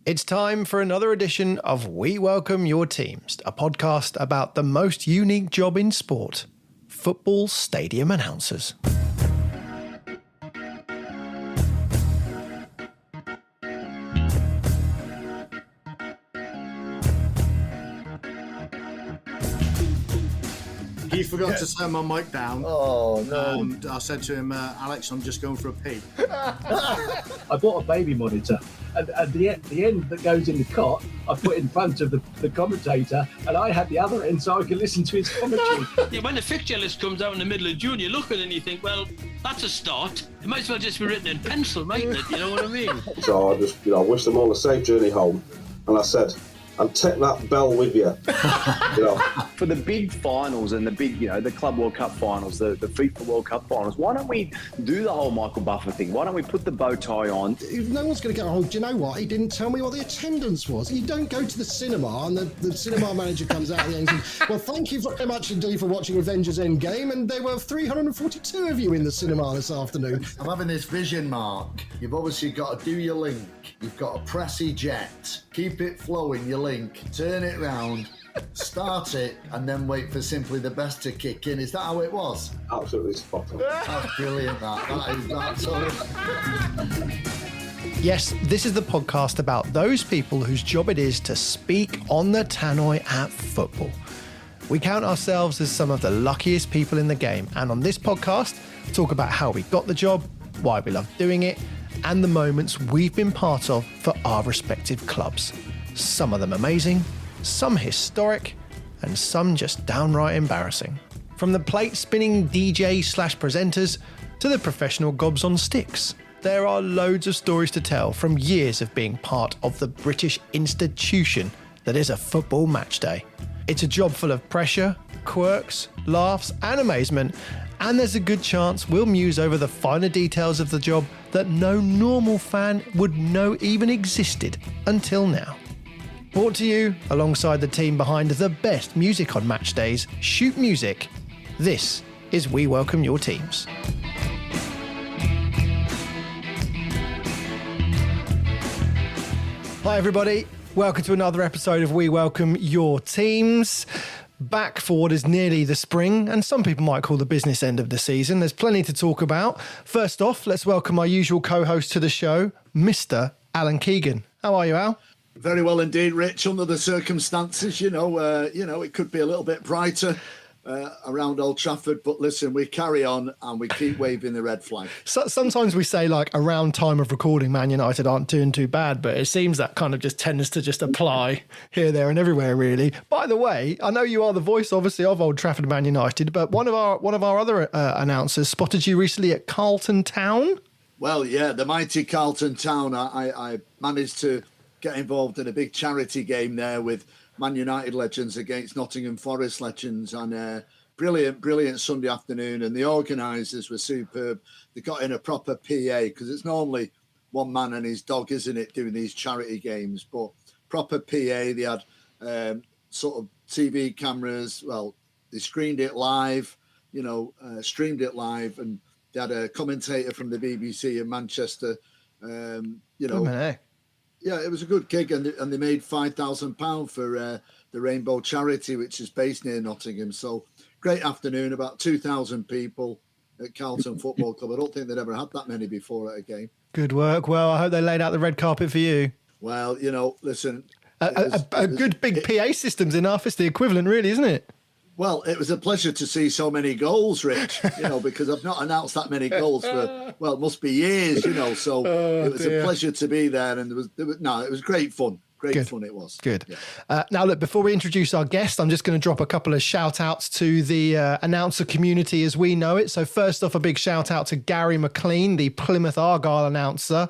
It's time for another edition of We Welcome Your Teams, a podcast about the most unique job in sport, football stadium announcers. He forgot to turn my mic down. Oh, no. And I said to him, Alex, I'm just going for a pee. I bought a baby monitor, and the end that goes in the cot, I put in front of the commentator, and I had the other end so I could listen to his commentary. Yeah, when the fixture list comes out in the middle of June, you look at it and you think, well, that's a start. It might as well just be written in pencil, mightn't it? You know what I mean? So I just, wish them all a safe journey home. And I said, and take that bell with you. For the big finals and the big, the Club World Cup finals, the FIFA World Cup finals, why don't we do the whole Michael Buffer thing? Why don't we put the bow tie on? No one's going to go, do you know what? He didn't tell me what the attendance was. You don't go to the cinema and the cinema manager comes out at the end and says, well, thank you very much indeed for watching Avengers Endgame, and there were 342 of you in the cinema this afternoon. I'm having this vision, Mark. You've obviously got to do your link. You've got to press eject. Keep it flowing, your link. Turn it round. Start it and then wait for Simply the Best to kick in. Is that how it was? Absolutely spot on. That's brilliant, that's Yes, this is the podcast about those people whose job it is to speak on the tannoy at football. We count ourselves as some of the luckiest people in the game, and on this podcast, talk about how we got the job, why we love doing it, and the moments we've been part of for our respective clubs. Some of them amazing, some historic, and some just downright embarrassing. From the plate-spinning DJ/presenters to the professional gobs on sticks, there are loads of stories to tell from years of being part of the British institution that is a football match day. It's a job full of pressure, quirks, laughs, and amazement, and there's a good chance we'll muse over the finer details of the job that no normal fan would know even existed until now. Brought to you alongside the team behind the best music on match days, Shoot Music, this is We Welcome Your Teams. Hi everybody, welcome to another episode of We Welcome Your Teams. Back for what is nearly the spring, and some people might call the business end of the season. There's plenty to talk about. First off, let's welcome our usual co-host to the show, Mr. Alan Keegan. How are you, Al? Very well indeed, Rich. Under the circumstances, it could be a little bit brighter around Old Trafford, but listen, we carry on and we keep waving the red flag. So, sometimes we say, like, around time of recording, Man United aren't doing too bad, but it seems that kind of just tends to just apply here, there, and everywhere, really. By the way, I know you are the voice, obviously, of Old Trafford Man United, but one of our other announcers spotted you recently at Carlton Town. Well, yeah, the mighty Carlton Town. I managed to get involved in a big charity game there with Man United legends against Nottingham Forest legends, and brilliant Sunday afternoon, and the organisers were superb. They got in a proper PA, because it's normally one man and his dog, isn't it, doing these charity games, but proper PA. They had sort of TV cameras. Well, they screened it live, streamed it live, and they had a commentator from the BBC in Manchester, Yeah, it was a good gig, and they made £5,000 for the Rainbow Charity, which is based near Nottingham. So great afternoon, about 2,000 people at Carlton Football Club. I don't think they'd ever had that many before at a game. Good work. Well, I hope they laid out the red carpet for you. Well, listen. A good big PA system's enough. It's the equivalent, really, isn't it? Well, it was a pleasure to see so many goals, Rich, because I've not announced that many goals for, it must be years, so it was a pleasure to be there. And it was great fun. Great fun it was. Good. Yeah. Now, look, before we introduce our guest, I'm just going to drop a couple of shout outs to the announcer community as we know it. So first off, a big shout out to Gary McLean, the Plymouth Argyle announcer,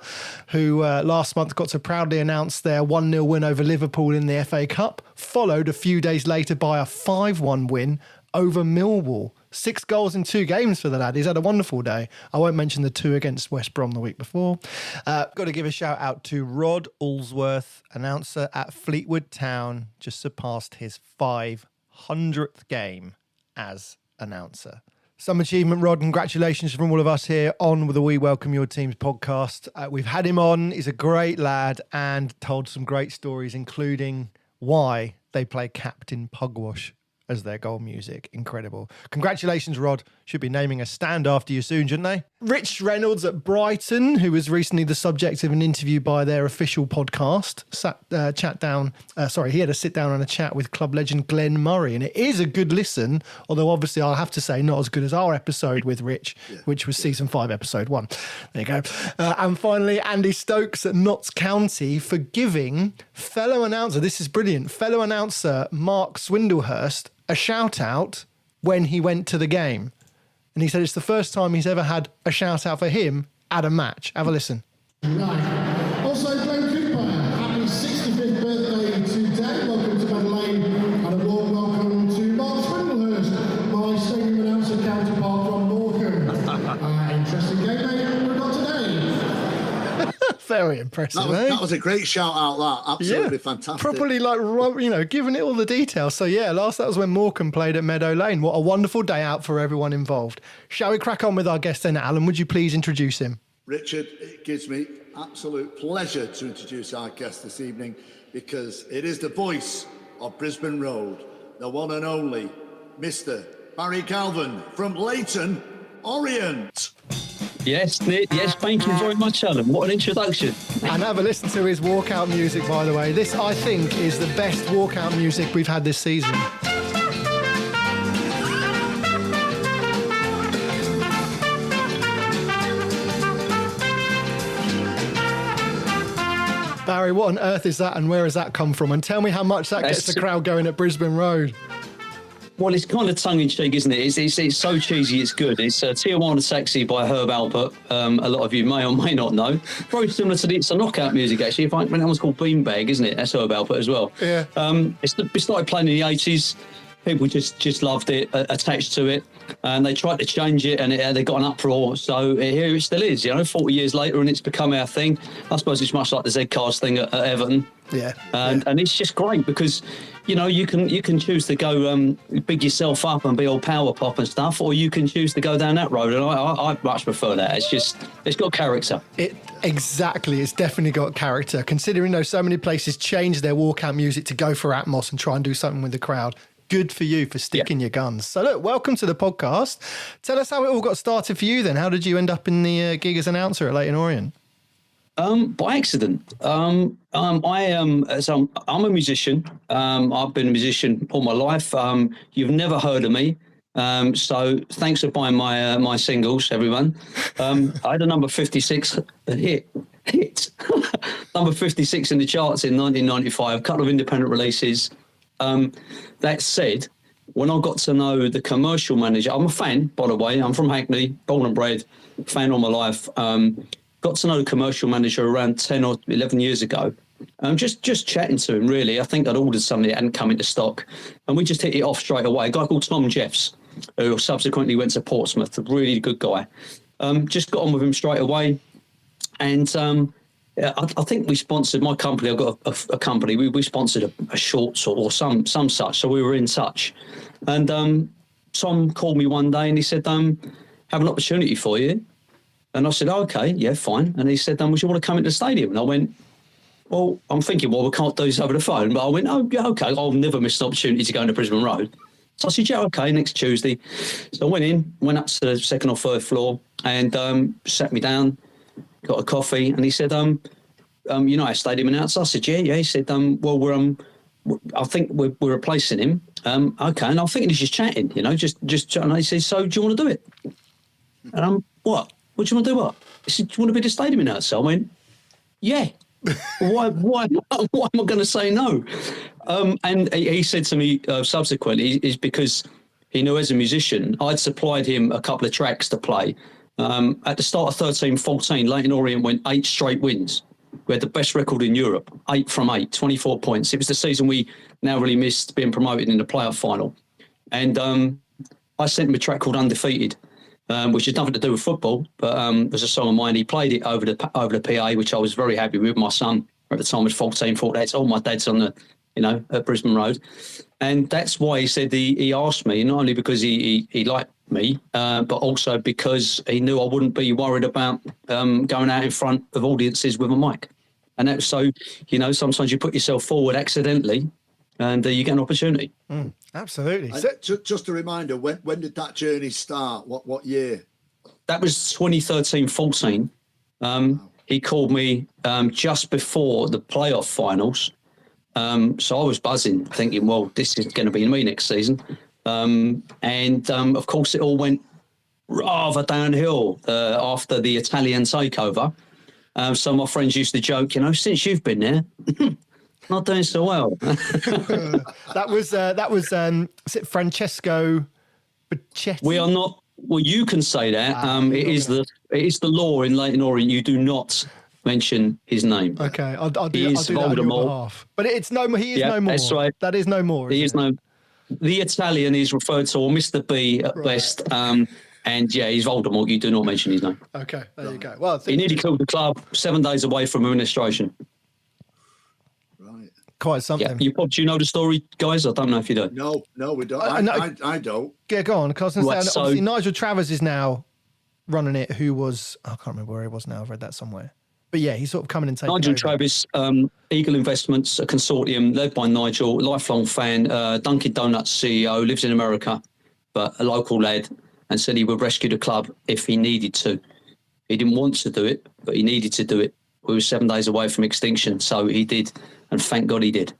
who last month got to proudly announce their 1-0 win over Liverpool in the FA Cup, followed a few days later by a 5-1 win over Millwall. 6 goals in 2 games for the lad. He's had a wonderful day. I won't mention the 2 against West Brom the week before. Got to give a shout out to Rod Allsworth, announcer at Fleetwood Town, just surpassed his 500th game as announcer. Some achievement, Rod. Congratulations from all of us here on with the We Welcome Your Teams podcast. We've had him on. He's a great lad and told some great stories, including why they play Captain Pugwash as their goal music. Incredible. Congratulations, Rod. Should be naming a stand after you soon, shouldn't they? Rich Reynolds at Brighton, who was recently the subject of an interview by their official podcast, he had a sit down and a chat with club legend Glenn Murray, and it is a good listen, although obviously I'll have to say not as good as our episode with Rich, which was season 5, episode 1. There you go. And finally, Andy Stokes at Notts County for giving fellow announcer, this is brilliant, fellow announcer Mark Swindlehurst a shout out when he went to the game. And he said it's the first time he's ever had a shout out for him at a match. Have a listen. Right. Also, Glenn Cooper, happy 65th birthday today. Welcome to Meadow Lane and a warm welcome to Mark Swindlehurst, my stadium announcer counterpart from Morecambe. Interesting game, mate. We've got today. Very impressive, that was a great shout out, that. Absolutely fantastic. Properly, giving it all the details. So, that was when Morecambe played at Meadow Lane. What a wonderful day out for everyone involved. Shall we crack on with our guest then, Alan? Would you please introduce him? Richard, it gives me absolute pleasure to introduce our guest this evening because it is the voice of Brisbane Road, the one and only Mr. Barry Galvin from Leyton Orient. Yes, Nick. Yes, thank you very much, Alan. What an introduction. And have a listen to his walkout music, by the way. This, I think, is the best walkout music we've had this season. Barry, what on earth is that and where has that come from? And tell me how much that gets the crowd going at Brisbane Road. Well, it's kind of tongue-in-cheek, isn't it? It's so cheesy, it's good. It's Tijuana Sexy by Herb Alpert. A lot of you may or may not know. Very similar to it's a knockout music, actually. When that one's called Beanbag, isn't it? That's Herb Alpert as well. Yeah. It started playing in the 80s. People just loved it, attached to it. And they tried to change it and they got an uproar. So here it still is, 40 years later, and it's become our thing. I suppose it's much like the Z-Cars thing at Everton. Yeah. And it's just great because, you can choose to go big yourself up and be all power pop and stuff, or you can choose to go down that road. And I much prefer that. It's got character. Exactly. It's definitely got character. Considering so many places change their walkout music to go for Atmos and try and do something with the crowd. Good for you for sticking your guns. So look, welcome to the podcast. Tell us how it all got started for you then. How did you end up in the gig as announcer at Leyton Orient? By accident. I'm a musician. I've been a musician all my life. You've never heard of me. So thanks for buying my singles, everyone. I had a number 56 hit. Number 56 in the charts in 1995, a couple of independent releases. That said, when I got to know the commercial manager, I'm a fan, by the way. I'm from Hackney, born and bred, fan all my life. Got to know the commercial manager around 10 or 11 years ago. Just chatting to him, really. I think I'd ordered something that hadn't come into stock. And we just hit it off straight away. A guy called Tom Jeffs, who subsequently went to Portsmouth, a really good guy. Just got on with him straight away. And I think we sponsored my company. I've got a company. We sponsored a shorts or some such. So we were in touch. And Tom called me one day and he said, have an opportunity for you. And I said, okay, yeah, fine. And he said, would you want to come into the stadium? And I went, well, I'm thinking, we can't do this over the phone. But I went, oh, yeah, okay. I'll never miss an opportunity to go into Brisbane Road. So I said, yeah, okay, next Tuesday. So I went up to the second or third floor and sat me down, got a coffee. And he said, our stadium announcer? I said, yeah. He said, well, I think we're replacing him. Okay. And I'm thinking he's just chatting, just chatting. He said, so do you want to do it? And what? What do you want to do? What? He said, do you want to be the stadium announcer? I went, yeah. Why am I going to say no? And he said to me subsequently, is because he knew as a musician, I'd supplied him a couple of tracks to play. At the start of 13-14, Leyton Orient went 8 straight wins. We had the best record in Europe, 8 from 8, 24 points. It was the season we narrowly missed being promoted in the playoff final. And I sent him a track called Undefeated, which has nothing to do with football, but it was a song of mine. He played it over the PA, which I was very happy with. My son at the time was 14, thought that's all my dad's on the at Brisbane Road. And that's why he said he asked me, not only because he liked me, but also because he knew I wouldn't be worried about going out in front of audiences with a mic. And that's so, sometimes you put yourself forward accidentally and you get an opportunity. Absolutely. Just a reminder, when did that journey start? What year? That was 2013-14. He called me just before the playoff finals. So I was buzzing, thinking, well, this is going to be me next season. Of course, it all went rather downhill after the Italian takeover. So my friends used to joke, since you've been there, not doing so well. That was is it Francesco Bacchetti? We are not. Well, you can say that. It is the law in Leyton Orient. You do not mention his name. Okay, I'll do that on your behalf. But it's no more. He is no more. That's right. That is no more. He is no. The Italian is referred to, or Mr. B at best. And yeah, he's Voldemort. You do not mention his name. Okay, there you go. Well, he nearly killed the club 7 days away from administration. Right. Quite something. Yeah. Do you know the story, guys? I don't know if you do. No, we don't. I don't. Yeah, go on. Because obviously Nigel Travers is now running it, who was, I can't remember where he was now. I've read that somewhere. But yeah, he's sort of coming and taking Nigel over. Travis, Eagle Investments, a consortium led by Nigel, lifelong fan, Dunkin' Donuts CEO, lives in America, but a local lad, and said he would rescue the club if he needed to. He didn't want to do it, but he needed to do it. We were 7 days away from extinction, so he did, and thank God he did.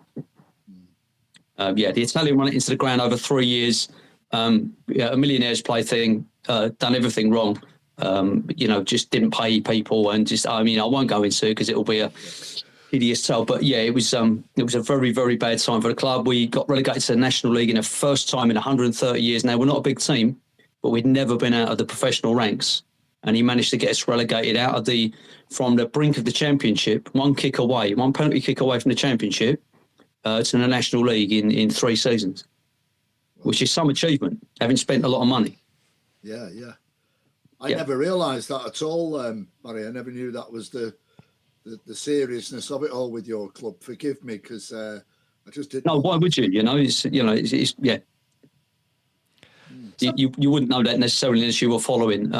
The Italian run it into the ground over 3 years, a millionaire's plaything, done everything wrong. Just didn't pay people and I won't go into it because it'll be a hideous tale. But yeah, it was a very, very bad time for the club. We got relegated to the National League in the first time in 130 years. Now, we're not a big team, but we'd never been out of the professional ranks. And he managed to get us relegated from the brink of the championship, one penalty kick away from the championship to the National League in 3 seasons, which is some achievement, having spent a lot of money. Yeah. I never realised that at all, Barry. I never knew that was the seriousness of it all with your club. Forgive me, because I just didn't. No, why would you? It's yeah. You wouldn't know that necessarily unless you were following.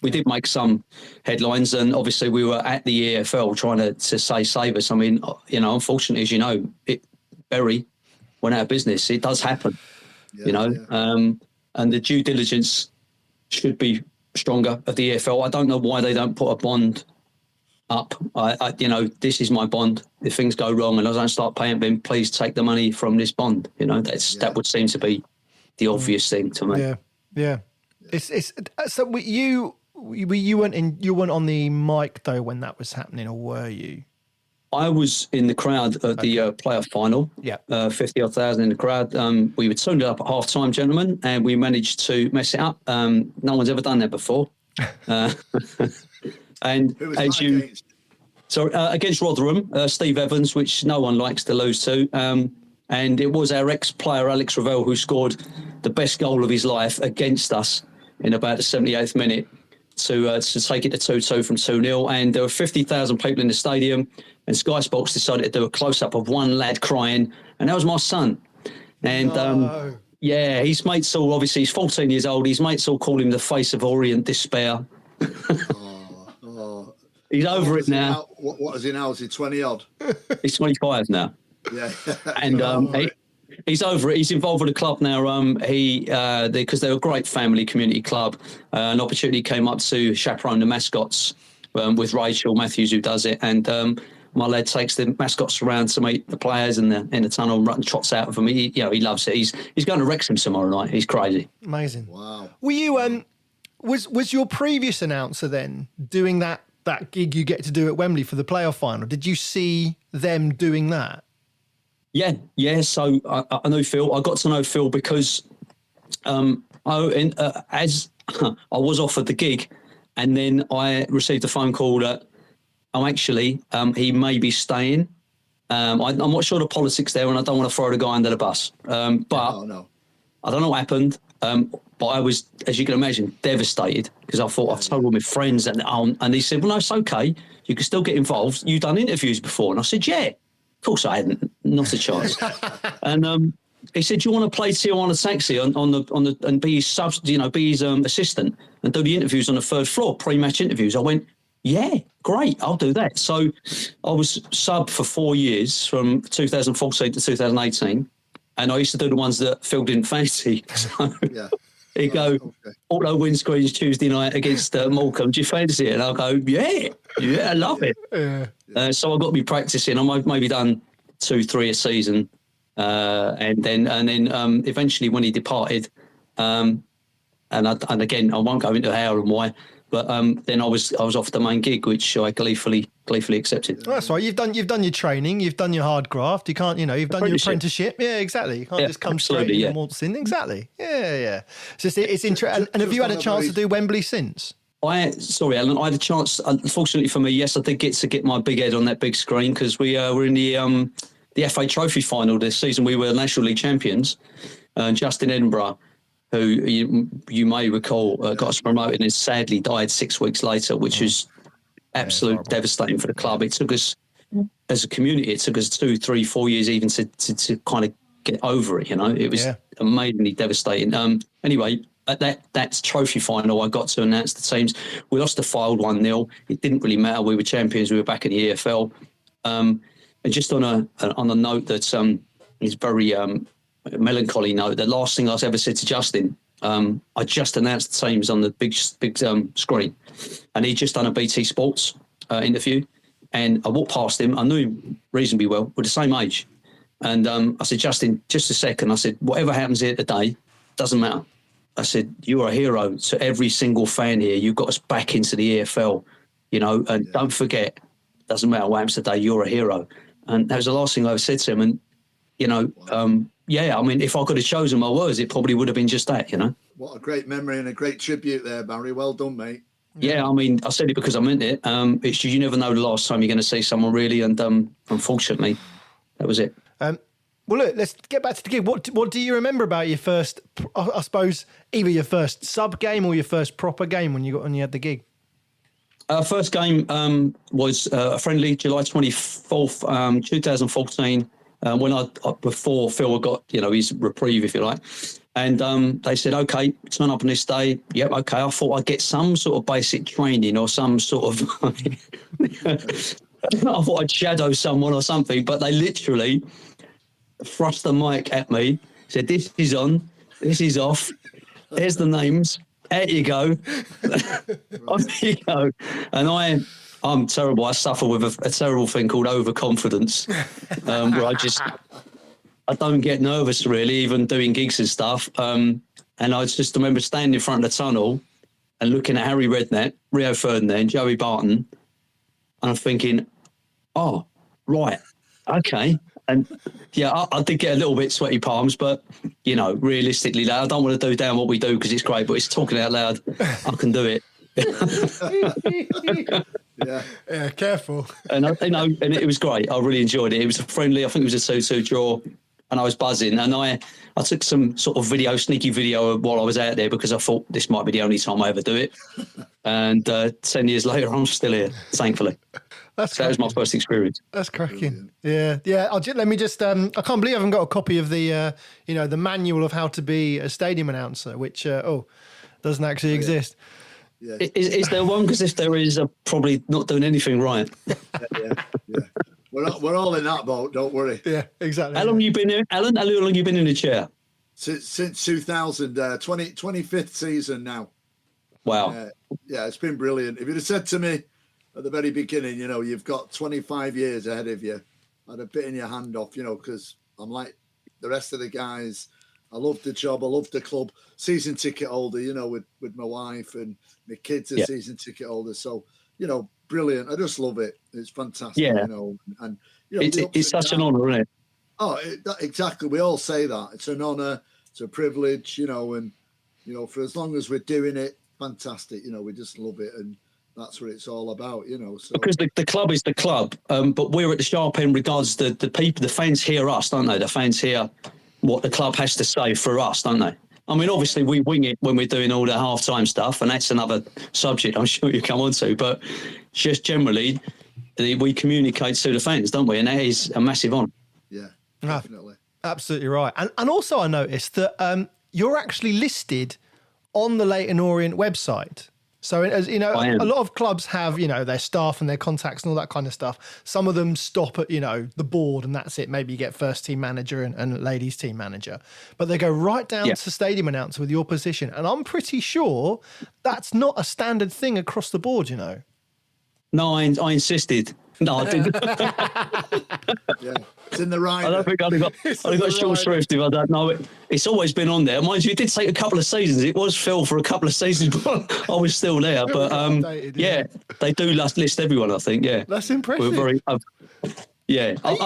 We did make some headlines, and obviously we were at the EFL trying to save us. I mean, unfortunately, as you know, Bury went out of business. It does happen, and the due diligence should be stronger of the EFL. I don't know why they don't put a bond up. This is my bond. If things go wrong and I don't start paying them, please take the money from this bond. That would seem to be the obvious thing to me. Yeah. It's so you weren't on the mic though when that was happening, or were you? I was in the crowd at the playoff final. Yeah, 50,000 in the crowd. We were tuned up at half time, gentlemen, and we managed to mess it up. No one's ever done that before. And who was as that against? Against Rotherham, Steve Evans, which no one likes to lose to. And it was our ex-player Alex Ravel who scored the best goal of his life against us in about the 78th minute to take it to 2-2 from 2-0. And there were 50,000 people in the stadium, and Sky Sports decided to do a close-up of one lad crying, and that was my son. And his mates all, obviously he's 14 years old, his mates all call him the face of Orient despair. He's over it now. What is he now? Is he 20 odd? He's 25 now. Yeah. And he's over it. He's involved with the club now. Because they're a great family community club. An opportunity came up to chaperone the mascots with Rachel Matthews, who does it. And my lad takes the mascots around to meet the players in the tunnel and trots out of them. He loves it. He's going to Wrexham tomorrow night. He's crazy. Amazing. Wow. Were you was your previous announcer then doing that gig you get to do at Wembley for the playoff final? Did you see them doing that? Yeah. So I know Phil. I got to know Phil because as I was offered the gig, and then I received a phone call that he may be staying. I'm not sure the politics there, and I don't want to throw the guy under the bus. But no. I don't know what happened. But I was, as you can imagine, devastated because I thought I've told all my friends, and he said, "Well, no, it's okay. You can still get involved. You've done interviews before," and I said, "Yeah, of course I hadn't." not a chance. And he said, "Do you want to play Tijuana Taxi on the and be his be his assistant and do the interviews on the third floor, pre-match interviews?" I went, "Yeah, great, I'll do that." So I was sub for 4 years, from 2014 to 2018, and I used to do the ones that Phil didn't fancy. So he'd go, "Auto windscreens Tuesday night against Morecambe. Do you fancy it?" And I'll go, "Yeah, I love it." So I've got to be practicing. I might maybe done 2-3 a season. And then eventually when he departed, and again I won't go into how and why, but then I was off the main gig, which I gleefully accepted. Well, that's right. You've done your training, you've done your hard graft. You can't, you've done your apprenticeship. Yeah, exactly. You can't just come straight in and waltz in. Exactly. Yeah. So it's interesting. And have you had a chance to do Wembley since? Sorry, Alan. I had a chance. Unfortunately for me, yes, I did get to get my big head on that big screen, because we were in the FA Trophy final this season. We were National League champions. Justin Edinburgh, who you may recall got us promoted and sadly died 6 weeks later, which was absolutely devastating for the club. It took us, as a community, 2, 3, 4 years even to kind of get over it. It was amazingly devastating. Anyway, at that trophy final, I got to announce the teams. We lost the Fylde 1-0. It didn't really matter. We were champions. We were back in the EFL. And just on a note that is very melancholy note, the last thing I ever said to Justin, I just announced the teams on the big screen, and he'd just done a BT Sports interview, and I walked past him. I knew him reasonably well. We're the same age, and I said, "Justin, just a second." I said, "Whatever happens here today, doesn't matter." I said, "You are a hero to every single fan here. You got us back into the EFL, and don't forget, doesn't matter what happens today, you're a hero." And that was the last thing I ever said to him. And, I mean, if I could have chosen my words, it probably would have been just that, What a great memory and a great tribute there, Barry. Well done, mate. Yeah, I mean, I said it because I meant it. It's you never know the last time you're going to see someone really. And unfortunately, that was it. Well, look, let's get back to the gig. What do you remember about your first, I suppose, either your first sub game or your first proper game when you had the gig? First game was a friendly, July 24th, 2014, when before Phil got, his reprieve, if you like. And they said, "Okay, turn up on this day." Yep, okay. I thought I'd get some sort of basic training or some sort of... I thought I'd shadow someone or something, but they literally thrust the mic at me, said, "This is on, this is off, here's the names. There you go." There you go. And I'm terrible. I suffer with a terrible thing called overconfidence, where I don't get nervous really, even doing gigs and stuff. And I just remember standing in front of the tunnel and looking at Harry Redknapp, Rio Ferdinand, Joey Barton, and I'm thinking, "Oh, right, okay." And yeah, I did get a little bit sweaty palms, but, realistically, I don't want to do down what we do because it's great, but it's talking out loud. I can do it. Yeah, careful. And, and it was great. I really enjoyed it. It was a friendly, I think it was a 2-2 draw, and I was buzzing. And I took some sort of sneaky video while I was out there because I thought this might be the only time I ever do it. And 10 years later, I'm still here, thankfully. That was my first experience. That's cracking. Yeah. Let me just. I can't believe I haven't got a copy of the, the manual of how to be a stadium announcer, which doesn't actually exist. Yeah. Is there one? Because if there is, I'm probably not doing anything right. Yeah. We're all in that boat. Don't worry. Yeah, exactly. How long have you been here, Alan? How long have you been in the chair? Since 2000, 25th season now. Wow. It's been brilliant. If you'd have said to me at the very beginning, you've got 25 years ahead of you, I'd have bitten your hand off, because I'm like the rest of the guys. I love the job. I love the club. Season ticket holder, with my wife, and my kids are season ticket holders. So, brilliant. I just love it. It's fantastic, And it's such an honour, isn't it? Oh, exactly. We all say that. It's an honour. It's a privilege, and, for as long as we're doing it, fantastic. We just love it. And that's what it's all about, So. Because the club is the club, but we're at the sharp end regards the people, the fans hear us, don't they? The fans hear what the club has to say for us, don't they? I mean, obviously we wing it when we're doing all the half-time stuff, and that's another subject I'm sure you come on to, but just generally we communicate to the fans, don't we? And that is a massive honour. Yeah, definitely. Absolutely right. And also I noticed that you're actually listed on the Leyton Orient website. So, as you know, a lot of clubs have, you know, their staff and their contacts and all that kind of stuff. Some of them stop at, you know, the board and that's it. Maybe you get first team manager and ladies team manager. But they go right down to stadium announcer with your position. And I'm pretty sure that's not a standard thing across the board, you know. No, I insisted. No, I didn't. Yeah, it's in the right. I don't think I'd have got short shrift if I don't know it. It's always been on there. Mind you, it did take a couple of seasons. It was Phil for a couple of seasons, but I was still there. But yeah, they do list everyone, I think. Yeah, that's impressive. We're very. I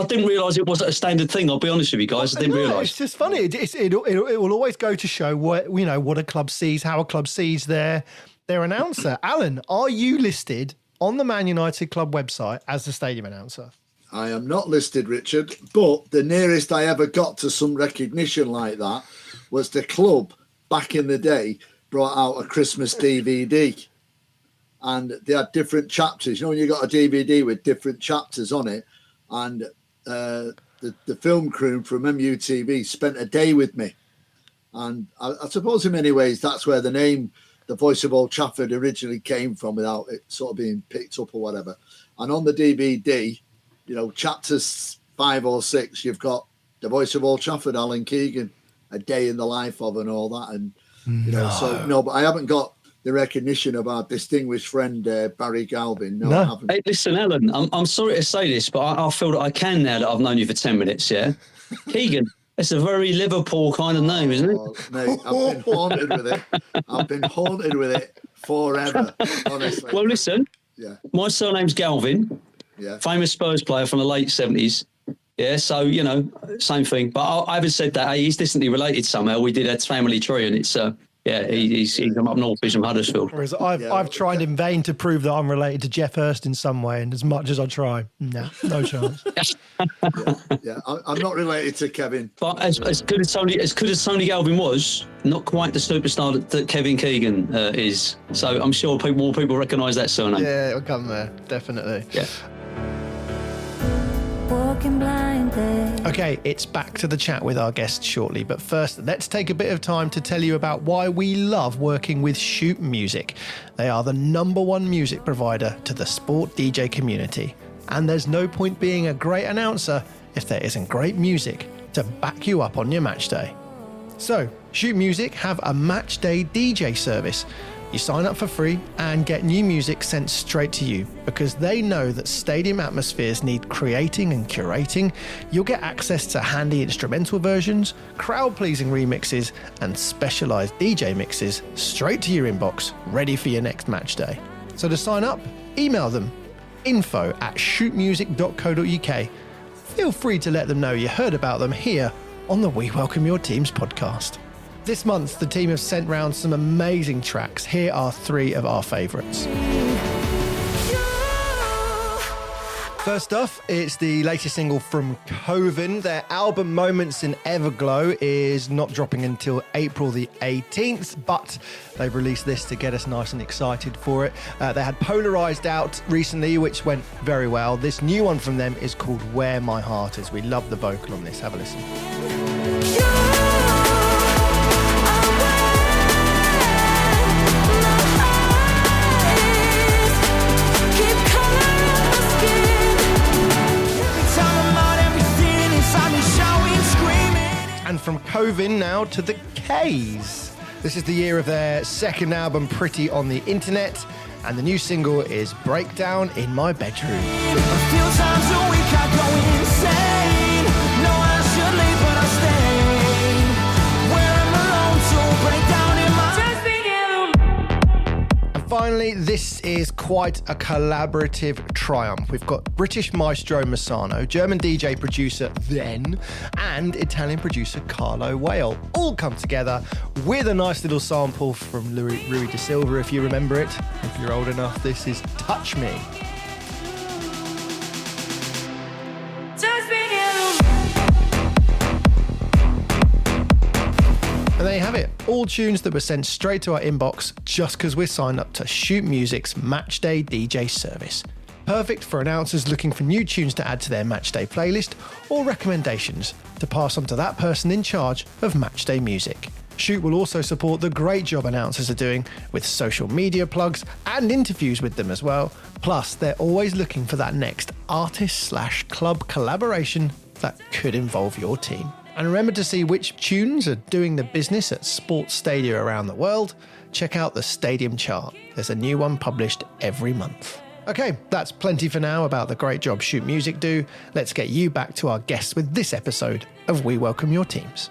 didn't realise it wasn't a standard thing. I'll be honest with you guys. I didn't realise. It's just funny. It will always go to show what a club sees, how a club sees their announcer. Alan, are you listed on the Man United club website as the stadium announcer? I am not listed, Richard, but the nearest I ever got to some recognition like that was the club back in the day brought out a Christmas DVD, and they had different chapters. You know, when you got a DVD with different chapters on it, and the film crew from MUTV spent a day with me, and I suppose in many ways that's where the name The Voice of Old Trafford originally came from, without it sort of being picked up or whatever. And on the DVD, you know, chapters 5 or 6, you've got The Voice of Old Trafford, Alan Keegan, a day in the life of, and all that. And, you know, but I haven't got the recognition of our distinguished friend, Barry Galvin. No, I haven't. Hey, listen, Alan, I'm sorry to say this, but I feel that I can now that I've known you for 10 minutes, yeah? Keegan. It's a very Liverpool kind of name, isn't it? Mate, I've been haunted with it. I've been haunted with it forever, honestly. Well, listen, my surname's Galvin, famous Spurs player from the late 70s. Yeah, so, you know, same thing. But I haven't said that. He's distantly related somehow. We did a family tree, and it's... he's up north. He's from Huddersfield. Whereas I've tried in vain to prove that I'm related to Jeff Hurst in some way, and as much as I try, no chance. I'm not related to Kevin. But as good as Tony Galvin was, not quite the superstar that Kevin Keegan is. So I'm sure more people recognise that surname. Yeah, it'll come there, definitely. Yeah. Okay, it's back to the chat with our guests shortly, but first let's take a bit of time to tell you about why we love working with Shoot Music. They are the #1 music provider to the sport DJ community, and there's no point being a great announcer if there isn't great music to back you up on your match day. So, Shoot Music have a match day DJ service. You sign up for free and get new music sent straight to you. Because they know that stadium atmospheres need creating and curating, you'll get access to handy instrumental versions, crowd-pleasing remixes, and specialised DJ mixes straight to your inbox, ready for your next match day. So to sign up, email them info@shootmusic.co.uk. Feel free to let them know you heard about them here on the We Welcome Your Teams podcast. This month, the team have sent round some amazing tracks. Here are 3 of our favourites. First off, it's the latest single from Galvin. Their album Moments in Everglow is not dropping until April the 18th, but they've released this to get us nice and excited for it. They had Polarised out recently, which went very well. This new one from them is called Where My Heart Is. We love the vocal on this. Have a listen. And from Galvin now to the K's. This is the year of their second album, Pretty on the Internet, and the new single is Breakdown in My Bedroom. A few times a week I go insane. No, I should leave, but I stay. Where I'm alone to break down in my... And finally, this is quite a collaborative triumph. We've got British maestro Masano, German DJ producer Then, and Italian producer Carlo Whale all come together with a nice little sample from Rui da Silva, if you remember it. If you're old enough, this is Touch Me. And there you have it. All tunes that were sent straight to our inbox just because we're signed up to Shoot Music's Matchday DJ service. Perfect for announcers looking for new tunes to add to their matchday playlist or recommendations to pass on to that person in charge of matchday music. Shoot will also support the great job announcers are doing with social media plugs and interviews with them as well. Plus, they're always looking for that next artist/club collaboration that could involve your team. And remember to see which tunes are doing the business at sports stadia around the world. Check out the Stadium Chart. There's a new one published every month. Okay, that's plenty for now about the great job Shoot Music do. Let's get you back to our guests with this episode of We Welcome Your Teams.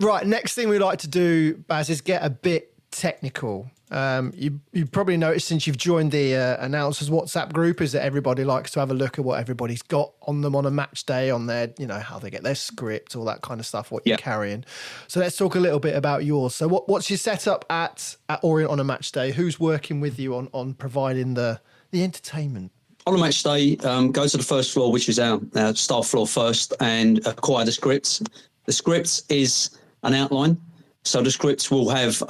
Right, next thing we like to do, Baz, is get a bit technical. You probably noticed since you've joined the announcers WhatsApp group is that everybody likes to have a look at what everybody's got on them on a match day, on their, how they get their script, all that kind of stuff, what you're carrying. So let's talk a little bit about yours. So what's your setup at Orient on a match day? Who's working with you on providing the entertainment? On a match day, go to the first floor, which is our staff floor first, and acquire the scripts. The script is an outline. So the scripts will have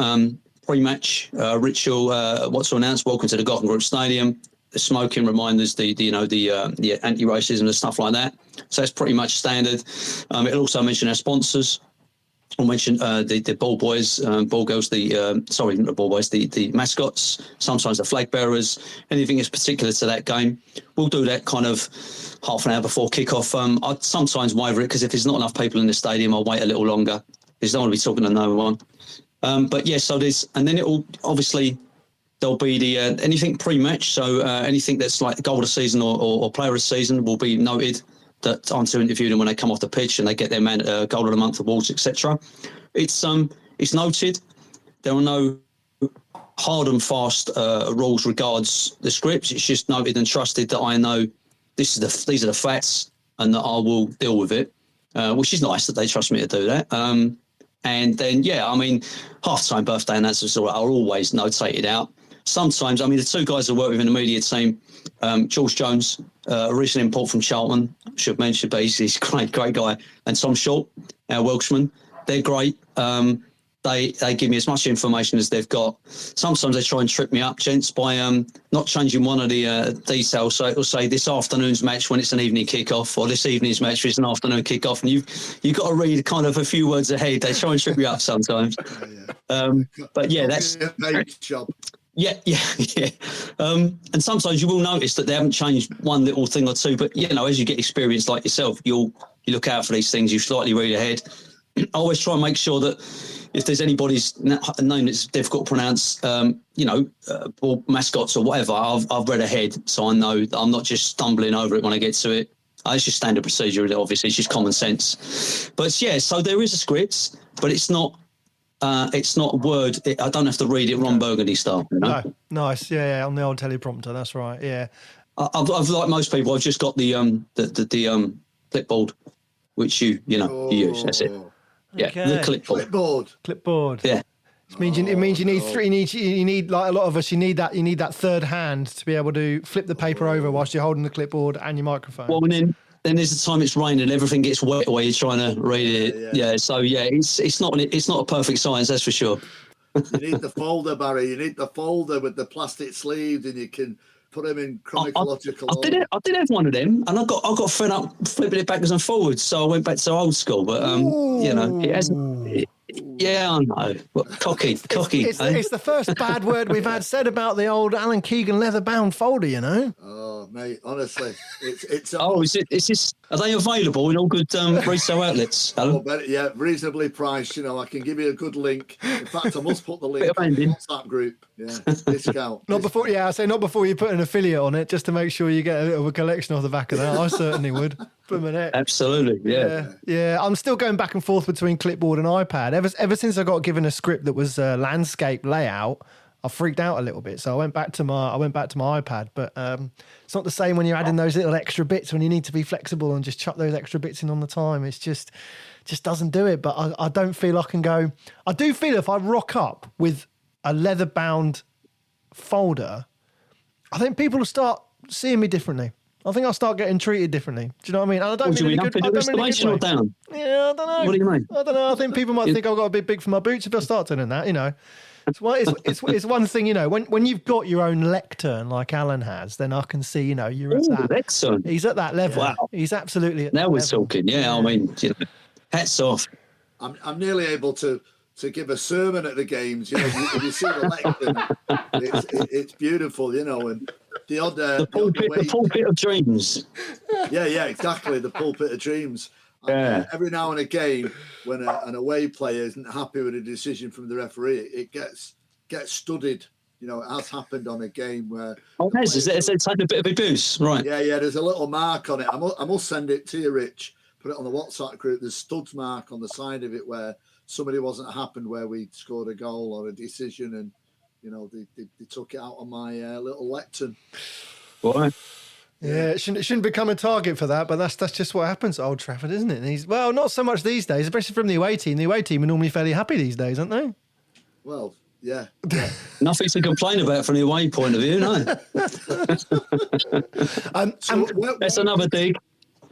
pre-match ritual, what's to announce, welcome to the Galvin Group Stadium, the smoking reminders, the anti-racism and stuff like that. So that's pretty much standard. It'll also mention our sponsors. I'll mention the ball boys, ball girls, not the ball boys, the mascots, sometimes the flag bearers, anything that's particular to that game. We'll do that kind of half an hour before kickoff. I sometimes waiver it because if there's not enough people in the stadium, I'll wait a little longer. Because I don't want to be talking to no one. But yeah, so there's, and then it'll obviously there'll be the anything pre-match. So anything that's like goal of the season or player of the season will be noted that I'm to interview them when they come off the pitch and they get their goal of the month awards, etc. It's noted. There are no hard and fast rules regards the scripts. It's just noted and trusted that I know these are the facts and that I will deal with it, which is nice that they trust me to do that. And then, half-time birthday announcements are always notated out. Sometimes, the two guys I work with in the media team, George Jones, a recent import from Charlton, I should mention, but he's a great guy, and Tom Short, our Welshman. They're great. They give me as much information as they've got. Sometimes they try and trip me up, gents, by not changing one of the details. So it'll say this afternoon's match when it's an evening kickoff, or this evening's match when it's an afternoon kickoff, and you've got to read kind of a few words ahead. They try and trip you up sometimes. But yeah, that's job. Yeah. And sometimes you will notice that they haven't changed one little thing or two. But as you get experience like yourself, you look out for these things. You slightly read ahead. I always try and make sure that if there's anybody's name that's difficult to pronounce, or mascots or whatever, I've read ahead, so I know that I'm not just stumbling over it when I get to it. It's just standard procedure, obviously. It's just common sense. But yeah, so there is a script, but it's not a word. I don't have to read it Ron Burgundy style. No, nice. Yeah, on the old teleprompter. That's right. Yeah. I've like most people, I've just got the clipboard, which you use. That's it. Yeah, okay. The clipboard. Yeah. It means you need three. You need like a lot of us. You need that third hand to be able to flip the paper over whilst you're holding the clipboard and your microphone. Well, and then there's the time it's raining and everything gets wet while you're trying to read it. Yeah. So yeah, it's not a perfect science, that's for sure. You need the folder, Barry. You need the folder with the plastic sleeves, and you can put them in chronological order. I did have one of them, and I got fed up flipping it backwards and forwards, so I went back to old school. But it hasn't. Yeah, I know. Cocky. It's the first bad word we've had said about the old Alan Keegan leather-bound folder. Oh, mate, honestly, it's. Is this? Are they available in all good resale outlets, Alan? Yeah, reasonably priced. I can give you a good link. In fact, I must put the link in the WhatsApp group. Yeah, discount. Not before you put an affiliate on it, just to make sure you get a little collection off the back of that. I certainly would. Absolutely, yeah. I'm still going back and forth between clipboard and iPad. Ever since I got given a script that was landscape layout, I freaked out a little bit. So I went back to my iPad. But it's not the same when you're adding those little extra bits when you need to be flexible and just chuck those extra bits in on the time. It's just doesn't do it. But I don't feel I can go. I do feel if I rock up with a leather bound folder, I think people will start seeing me differently. I think I'll start getting treated differently. Do you know what I mean? And I don't mean up in the restoration or down? Yeah, I don't know. What do you mean? I don't know. I think people might think I've got to be big for my boots if I start doing that, It's one thing, when you've got your own lectern like Alan has, then I can see, you're at that. Excellent. He's at that level. Wow. He's absolutely at Now that we're level. talking. Yeah, I mean, hats off. I'm nearly able to give a sermon at the games. If you see the lectern, it's beautiful, and the odd the pulpit of dreams. Yeah, exactly. The pulpit of dreams. Yeah. Every now and again, when an away player isn't happy with a decision from the referee, it gets studied. It has happened on a game where. Oh, has it taken a bit of abuse, right? Yeah. There's a little mark on it. I must send it to you, Rich. Put it on the WhatsApp group. There's studs mark on the side of it where somebody wasn't happy where we scored a goal or a decision, and they took it out on my little lectern. Boy. Yeah, it shouldn't become a target for that, but that's just what happens at Old Trafford, isn't it? And not so much these days, especially from the away team. The away team are normally fairly happy these days, aren't they? Well, yeah. Nothing to complain about from the away point of view, no. That's another dig.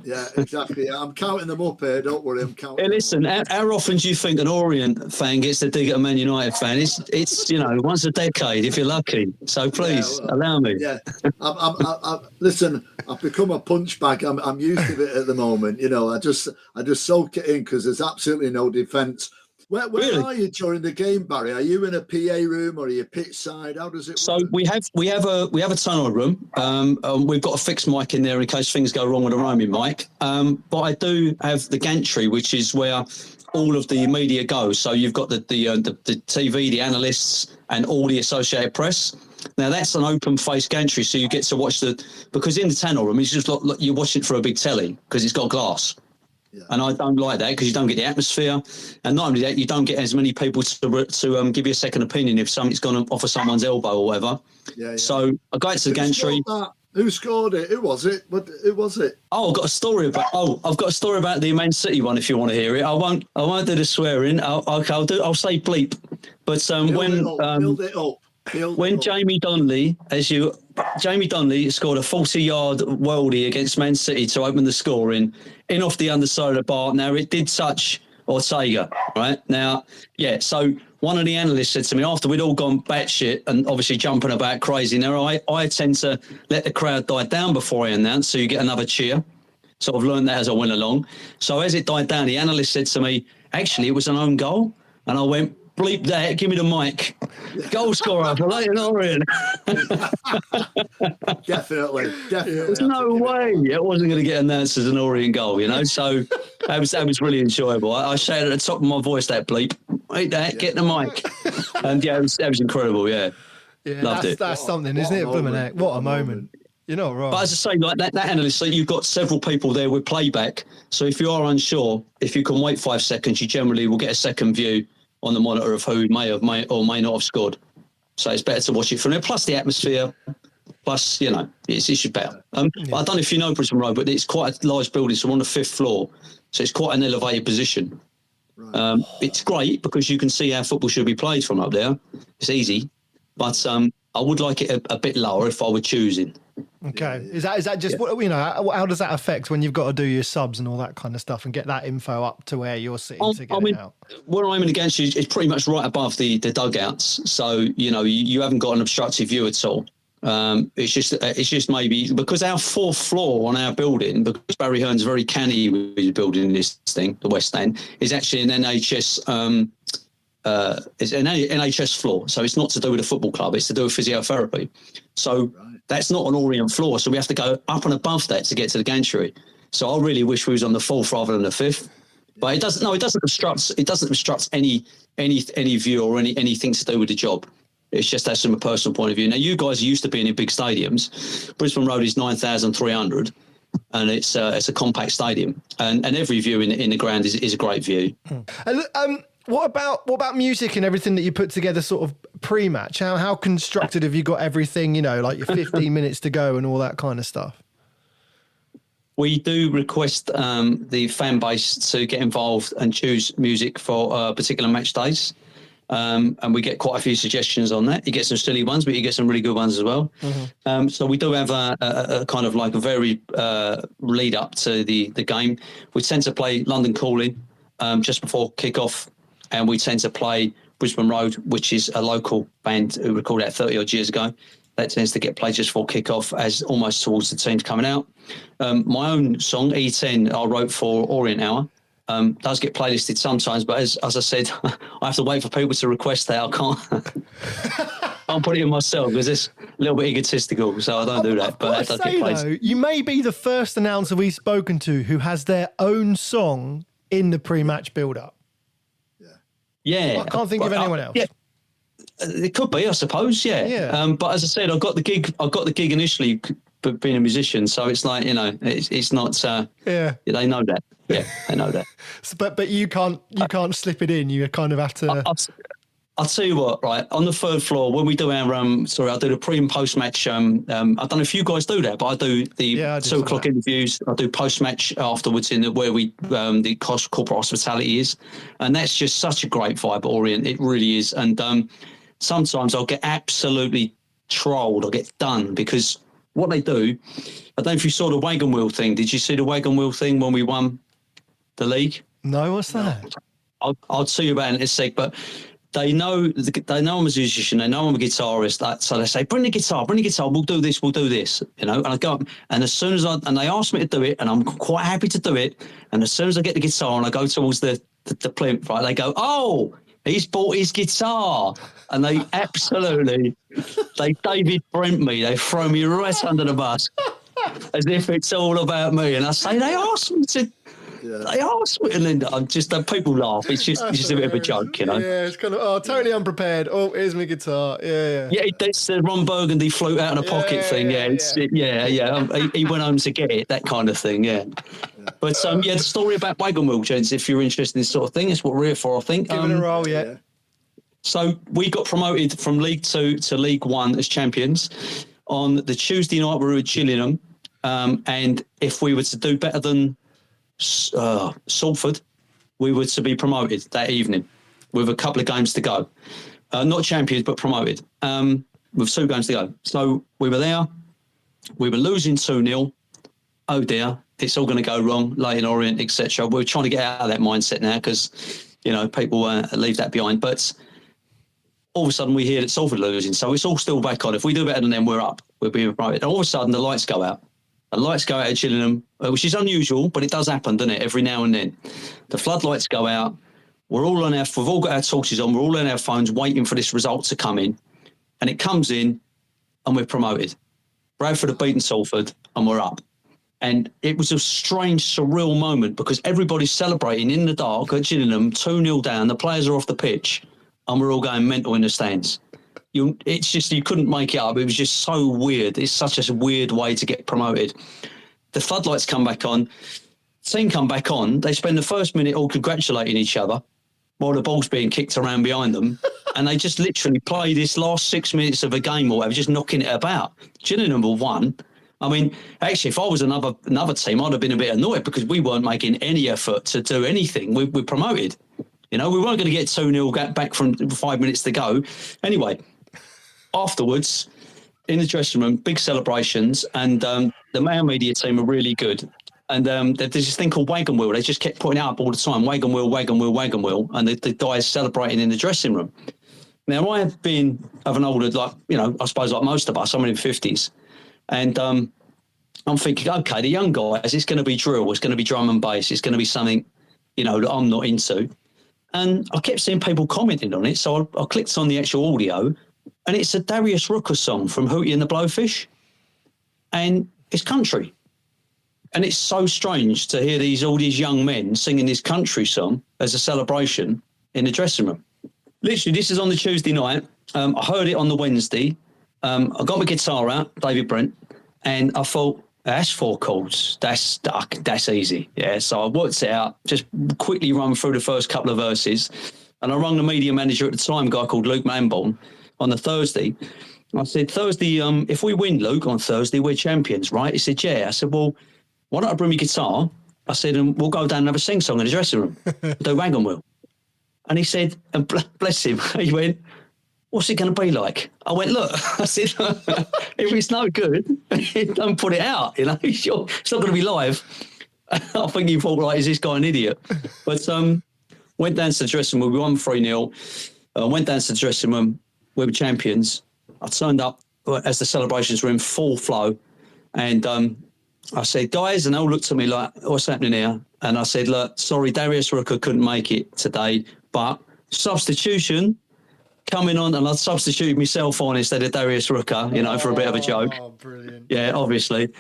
Yeah, exactly. I'm counting them up here. Don't worry, I'm counting. Hey, listen, how often do you think an Orient fan gets to dig at a Man United fan? It's once a decade if you're lucky. So please allow me. Yeah, listen. I've become a punch bag. I'm used to it at the moment. I just soak it in because there's absolutely no defence. Where really? Are you during the game, Barry? Are you in a PA room or are you pitch side? How does it so work? we have a tunnel room. We've got a fixed mic in there in case things go wrong with a roaming mic. But I do have the gantry, which is where all of the media goes. So you've got the TV, the analysts, and all the associated press. Now that's an open face gantry, so you get to watch because in the tunnel room it's just like you watch it through a big telly because it's got glass. Yeah. And I don't like that because you don't get the atmosphere, and not only that, you don't get as many people to give you a second opinion if something's gone off of someone's elbow or whatever. Yeah. So I go to the gantry. Who scored it? Who was it? Who was it? Oh, I've got a story about the Man City one. If you want to hear it, I won't do the swearing. I'll say bleep. But build it up. When Jamie Donnelly scored a 40-yard worldie against Man City to open the scoring in off the underside of the bar. Now, it did touch Ortega, right? Now, yeah, so one of the analysts said to me after we'd all gone batshit and obviously jumping about crazy. Now, I tend to let the crowd die down before I announce, so you get another cheer. So I've learned that as I went along. So as it died down, the analyst said to me, actually, it was an own goal. And I went, bleep that, give me the mic. Goal scorer for Leyton Orient. Definitely. There's no way it wasn't going to get announced as an Orient goal, So that was really enjoyable. I shouted at the top of my voice, that bleep. Wait, get the mic. And that was incredible, yeah. Loved it. That's something, isn't it, Blumenau? What a moment. You're not wrong. But as I say, like that analyst, so you've got several people there with playback. So if you are unsure, if you can wait 5 seconds, you generally will get a second view on the monitor of who may or may not have scored. So it's better to watch it from there. Plus the atmosphere, plus, it's just better. But I don't know if you know Brisbane Road, but it's quite a large building. So we're on the 5th floor. So it's quite an elevated position. Right. It's great because you can see how football should be played from up there. It's easy. But I would like it a bit lower if I were choosing. Okay. Is that just how does that affect when you've got to do your subs and all that kind of stuff and get that info up to where you're sitting to get it out? Where I'm in against you is pretty much right above the dugouts. So, you haven't got an obstructive view at all. It's just maybe because our 4th floor on our building, because Barry Hearn's very canny with his building this thing, the West End, is actually an NHS it's an NHS floor. So it's not to do with a football club, it's to do with physiotherapy. So that's not an Orient floor. So we have to go up and above that to get to the gantry. So I really wish we was on the 4th rather than the 5th. But it doesn't obstruct any view or anything to do with the job. It's just that's from a personal point of view. Now, you guys are used to being in big stadiums. Brisbane Road is 9,300, and it's a compact stadium. And every view in the ground is a great view. What about music and everything that you put together sort of pre-match? How constructed have you got everything, like your 15 minutes to go and all that kind of stuff? We do request the fan base to get involved and choose music for particular match days. And we get quite a few suggestions on that. You get some silly ones, but you get some really good ones as well. Mm-hmm. So we do have a kind of like a very lead up to the game. We tend to play London Calling just before kick-off, and we tend to play Brisbane Road, which is a local band who recorded that 30 odd years ago. That tends to get played just before kick-off, as almost towards the teams coming out. My own song, E10, I wrote for Orient Hour, does get playlisted sometimes, but as I said, I have to wait for people to request that. I can't put it in myself because it's a little bit egotistical, so I don't do that. But that does get played. Though, you may be the first announcer we've spoken to who has their own song in the pre-match build-up. Yeah. I can't think of anyone else. Yeah. It could be, I suppose, yeah. But as I said, I got the gig initially being a musician, so it's like, it's not. They know that. Yeah, they know that. But you can't slip it in. You kind of have to. I'll tell you what, right, on the third floor, when we do our, I do the pre and post match. I don't know if you guys do that, but I do the 2 o'clock interviews. I do post match afterwards where we, the corporate hospitality is. And that's just such a great vibe at Orient. It really is. And sometimes I'll get absolutely trolled. I'll get done because what they do, I don't know if you saw the wagon wheel thing. Did you see the wagon wheel thing when we won the league? No, what's that? I'll tell you about it in a sec, but they know I'm a musician, they know I'm a guitarist, so they say, bring the guitar, we'll do this, and I go up, and as soon as and they ask me to do it, and I'm quite happy to do it, and as soon as I get the guitar and I go towards the plinth, right, they go, oh, he's bought his guitar, and they absolutely, they David Brent me, they throw me right under the bus, as if it's all about me, and I say, they asked me to, they asked me, and then people laugh. It's just a bit of a joke, Yeah, it's kind of totally unprepared. Oh, here's my guitar. Yeah. Yeah, it's the Ron Burgundy flute out of the pocket thing. He went home to get it, that kind of thing. Yeah. But the story about wagon wheel, gents. If you're interested in this sort of thing, it's what we're here for, I think. Give it a roll, yeah. So we got promoted from League 2 to League 1 as champions on the Tuesday night. We were at Gillingham, and if we were to do better than Salford, we were to be promoted that evening with a couple of games to go. Not champions, but promoted with 2 games to go. So we were there. We were losing 2-0. Oh, dear. It's all going to go wrong. Leyton Orient, etc. We're trying to get out of that mindset now because, people leave that behind. But all of a sudden we hear that Salford are losing. So it's all still back on. If we do better than them, we're up. We're being promoted. And all of a sudden the lights go out. The lights go out at Gillingham, which is unusual, but it does happen, doesn't it, every now and then. The floodlights go out. We've all got our torches on. We're all on our phones waiting for this result to come in. And it comes in and we're promoted. Bradford have beaten Salford and we're up. And it was a strange, surreal moment because everybody's celebrating in the dark at Gillingham, 2-0 down. The players are off the pitch and we're all going mental in the stands. It's just, you couldn't make it up. It was just so weird. It's such a weird way to get promoted. The floodlights come back on. Team come back on. They spend the first minute all congratulating each other while the ball's being kicked around behind them. And they just literally play this last 6 minutes of a game or whatever, just knocking it about. Gillingham won. I mean, actually, if I was another team, I'd have been a bit annoyed because we weren't making any effort to do anything. We're promoted. We weren't going to get 2-0 back from 5 minutes to go. Anyway, afterwards, in the dressing room, big celebrations, and the male media team are really good. And there's this thing called wagon wheel. They just kept putting it up all the time, wagon wheel, wagon wheel, wagon wheel, and the guys celebrating in the dressing room. Now, I have been of an older, I suppose like most of us, I'm in the 50s, and I'm thinking, okay, the young guys, it's going to be drill, it's going to be drum and bass, it's going to be something, that I'm not into. And I kept seeing people commenting on it, so I clicked on the actual audio, and it's a Darius Rucker song from Hootie and the Blowfish. And it's country. And it's so strange to hear all these young men singing this country song as a celebration in the dressing room. Literally, this is on the Tuesday night. I heard it on the Wednesday. I got my guitar out, David Brent, and I thought, that's 4 chords. That's easy. Yeah, so I worked it out, just quickly run through the first couple of verses. And I rang the media manager at the time, a guy called Luke Manborn, on the Thursday. I said, Thursday, if we win, Luke, on Thursday, we're champions, right? He said, yeah. I said, well, why don't I bring my guitar? I said, and we'll go down and have a sing-song in the dressing room, do wagon wheel. And he said, and bless him, he went, what's it going to be like? I went, look, I said, if it's no good, don't put it out, it's not going to be live. I think he thought, is this guy an idiot? But went down to the dressing room, we won 3-0. I went down to the dressing room. We were champions. I turned up as the celebrations were in full flow. And I said, guys, and they all looked at me like, what's happening here? And I said, look, sorry, Darius Rucker couldn't make it today, but substitution coming on, and I substituted myself on instead of Darius Rucker, for a bit of a joke. Oh, brilliant. Yeah, obviously.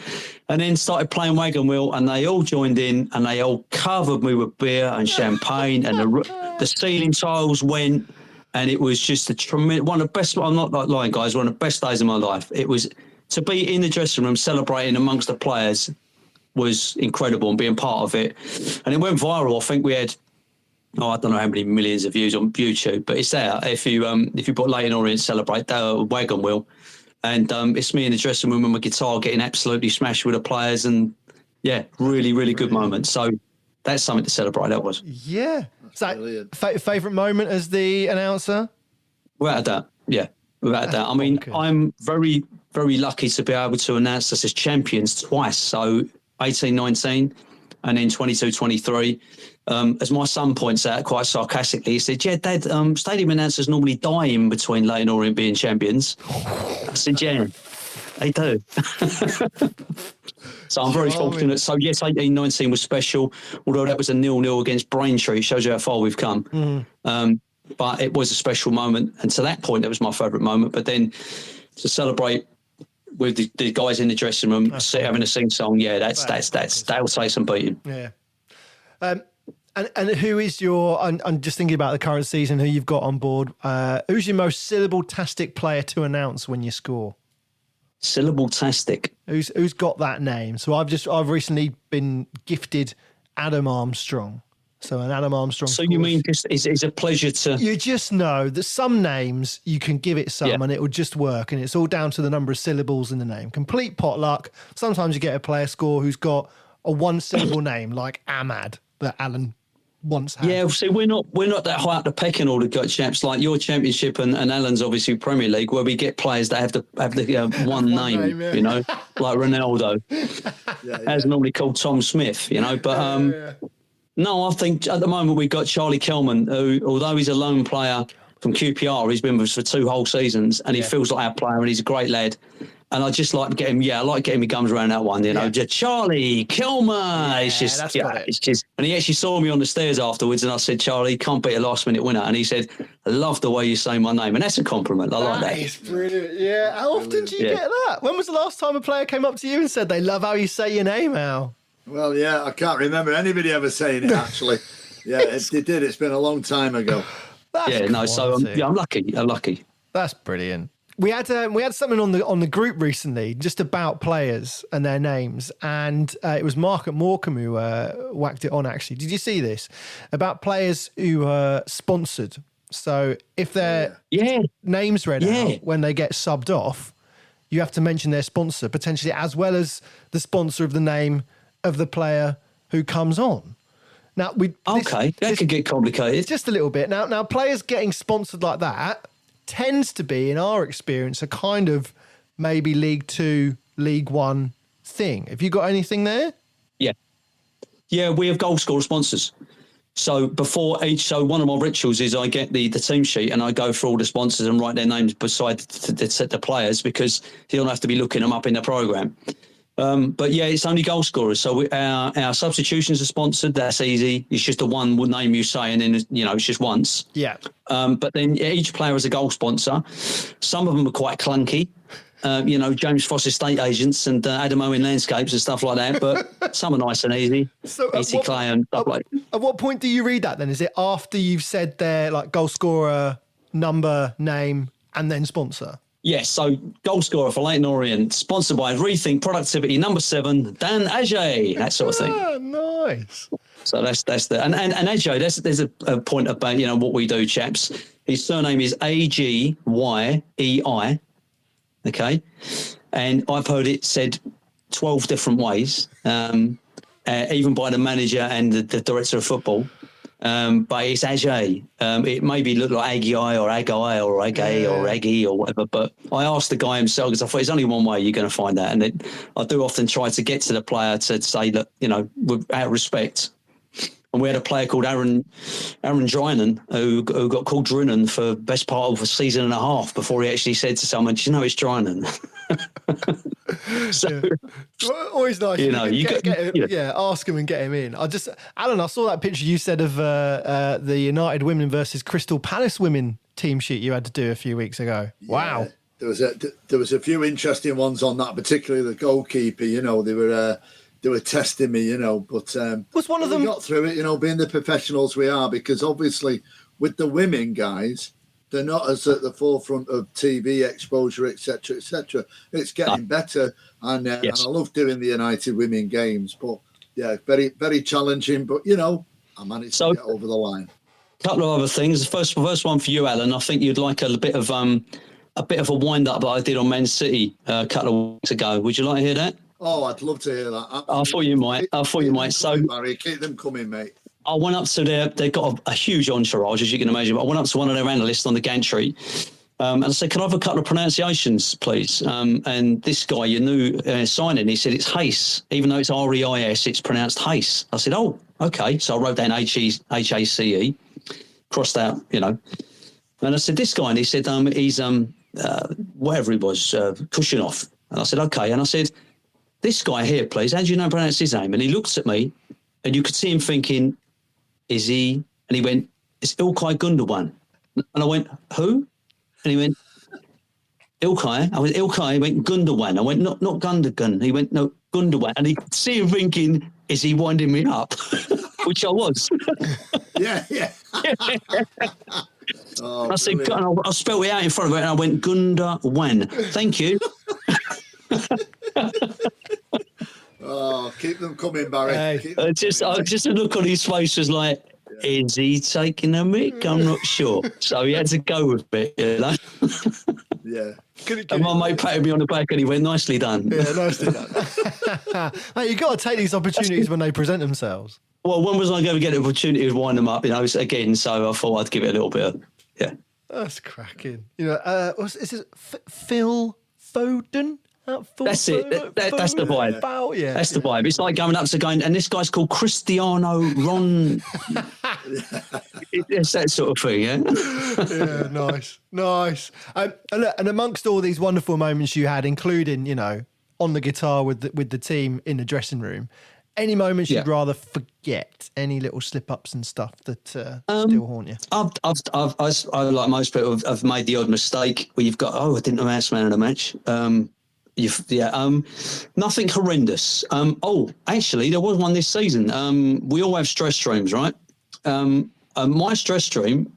And then started playing Wagon Wheel, and they all joined in, and they all covered me with beer and champagne, and the ceiling tiles went, and it was just a tremendous, one of the best, I'm not like lying, guys, one of the best days of my life. It was, to be in the dressing room celebrating amongst the players was incredible, and being part of it. And it went viral. I think we had, I don't know how many millions of views on YouTube, but it's there. If you put Leyton Orient celebrate Wagon Wheel, and it's me in the dressing room with my guitar getting absolutely smashed with the players, and yeah, really, really good moment. So that's something to celebrate. That was. Yeah. So, favourite moment as the announcer? Without a doubt, yeah, without a doubt. I mean, I'm very, very lucky to be able to announce us as champions twice. So 18-19 and then 22-23. As my son points out quite sarcastically, he said, yeah, Dad, stadium announcers normally die in between Leyton Orient being champions. I said, yeah, they do. So I'm very fortunate. So yes, 18-19 was special, although that was a 0-0 against Braintree. It shows you how far we've come. But it was a special moment. And to that point, that was my favourite moment. But then to celebrate with the guys in the dressing room, having a sing-song, yeah, that'll take some beating. Yeah. And who is your, I'm just thinking about the current season, who you've got on board. Who's your most syllable-tastic player to announce when you score? Syllable-tastic. Who's got that name? So I've recently been gifted Adam Armstrong. So an Adam Armstrong. So you mean it's a pleasure to... You just know that some names you can give it some and it will just work, and it's all down to the number of syllables in the name. Complete potluck. Sometimes you get a player score who's got a one-syllable name like Ahmad that Alan once had. Yeah, see, we're not that high up the pecking order, chaps, like your Championship and Alan's obviously Premier League, where we get players that have the one name, like Ronaldo. As normally called Tom Smith, but no, I think at the moment we've got Charlie Kelman, who, although he's a lone player from QPR, he's been with us for 2 whole seasons, and he feels like our player, and he's a great lad. And I just like getting, I like getting my gums around that one, just Charlie Kelman. It's just, and he actually saw me on the stairs afterwards, and I said, Charlie, you can't beat a last-minute winner. And he said, I love the way you say my name, and that's a compliment. I like that. It's brilliant. Yeah. How often do you get that? When was the last time a player came up to you and said they love how you say your name, Al? Well, yeah, I can't remember anybody ever saying it, actually. Yeah, it did. It's been a long time ago. I'm lucky. That's brilliant. We had something on the group recently just about players and their names, and it was Mark at Morecambe who whacked it on, actually. Did you see this? About players who are sponsored. So if their name's read out when they get subbed off, you have to mention their sponsor, potentially, as well as the sponsor of the name of the player who comes on. Now, that could get complicated. Just a little bit. Now, players getting sponsored like that tends to be, in our experience, a kind of maybe League 2, League 1 thing. Have you got anything there? Yeah, we have goal scorer sponsors. So one of my rituals is I get the team sheet and I go through all the sponsors and write their names beside the players, because you don't have to be looking them up in the programme. But yeah, it's only goal scorers. So our substitutions are sponsored. That's easy. It's just the one name you say, and then it's just once. Yeah. But then each player has a goal sponsor. Some of them are quite clunky. James Foss Estate Agents and Adam Owen Landscapes and stuff like that. But some are nice and easy. So easy Clay and stuff like. At what point do you read that then? Is it after you've said their goal scorer, number, name, and then sponsor? Yes, so goal scorer for Leyton Orient, sponsored by Rethink Productivity, number 7, Dan Ajay, that sort of thing. Nice. So that's the and Ajay. There's a point about what we do, chaps. His surname is Agyei. Okay, and I've heard it said 12 different ways, even by the manager and the director of football. But it's Ajay. It maybe look like Agyei or Agai or Agay or Aggie or whatever. But I asked the guy himself, because I thought there's only one way you're going to find that. And I do often try to get to the player to say, look, out of respect, And we had a player called Aaron Drinan who got called Drinan for best part of a season and a half before he actually said to someone, "Do you know it's Drinan?" So, always nice. You ask him and get him in. Alan, I saw that picture you said of the United women versus Crystal Palace women team sheet you had to do a few weeks ago. Yeah. Wow. There was a few interesting ones on that, particularly the goalkeeper. They were testing me, but was one of them we got through it, being the professionals we are, because obviously with the women guys, they're not as at the forefront of TV exposure, etc., etc. It's getting better, and I love doing the United women games, but yeah, very, very challenging. But I managed to get over the line. A couple of other things. The first one for you, Alan. I think you'd like a bit of a wind up that I did on Man City a couple of weeks ago. Would you like to hear that? Oh, I'd love to hear that. Absolutely. I thought you might. So, Barry, keep them coming, mate. I went up to they've got a huge entourage, as you can imagine. But I went up to one of their analysts on the gantry and I said, "Can I have a couple of pronunciations, please?" And this guy, your new signing, he said, "It's Hace. Even though it's Reis, it's pronounced Hace." I said, "Oh, okay." So I wrote down Hace, crossed out, And I said, "This guy," and he said, "He's whatever he was, Kushinov." And I said, "Okay." And I said, "This guy here, please, how do you know pronounce his name?" And he looked at me, and you could see him thinking, "Is he?" And he went, "It's Ilkay Gundogan." And I went, "Who?" And he went, "Ilkay." I went, "Ilkay." He went, "Gundogan." I went, "Not Gundogan." He went, "No, Gundogan." And he could see him thinking, "Is he winding me up?" Which I was. Yeah. Oh, I said, I spelled it out in front of it, and I went, "Gundogan." Thank you. Oh, keep them coming, Barry. Just a look on his face was like, "Is he taking a mick? I'm not sure." So he had to go with it, Yeah. And my mate patted me on the back and he went, "Nicely done." Yeah, nicely done. Hey, you've got to take these opportunities when they present themselves. Well, when was I going to get an opportunity to wind them up? Again, so I thought I'd give it a little bit of, That's cracking. Is it Phil Foden? That's it. That's the vibe. That's the vibe. It's like going up to and this guy's called Cristiano Ron. It's that sort of thing, yeah, nice. And amongst all these wonderful moments you had, including on the guitar with the team in the dressing room, any moments you'd rather forget? Any little slip-ups and stuff that still haunt you? I like most people, I've made the odd mistake where you've got, I didn't know mouse man in a match. Nothing horrendous. Actually, there was one this season. We all have stress dreams, right? My stress dream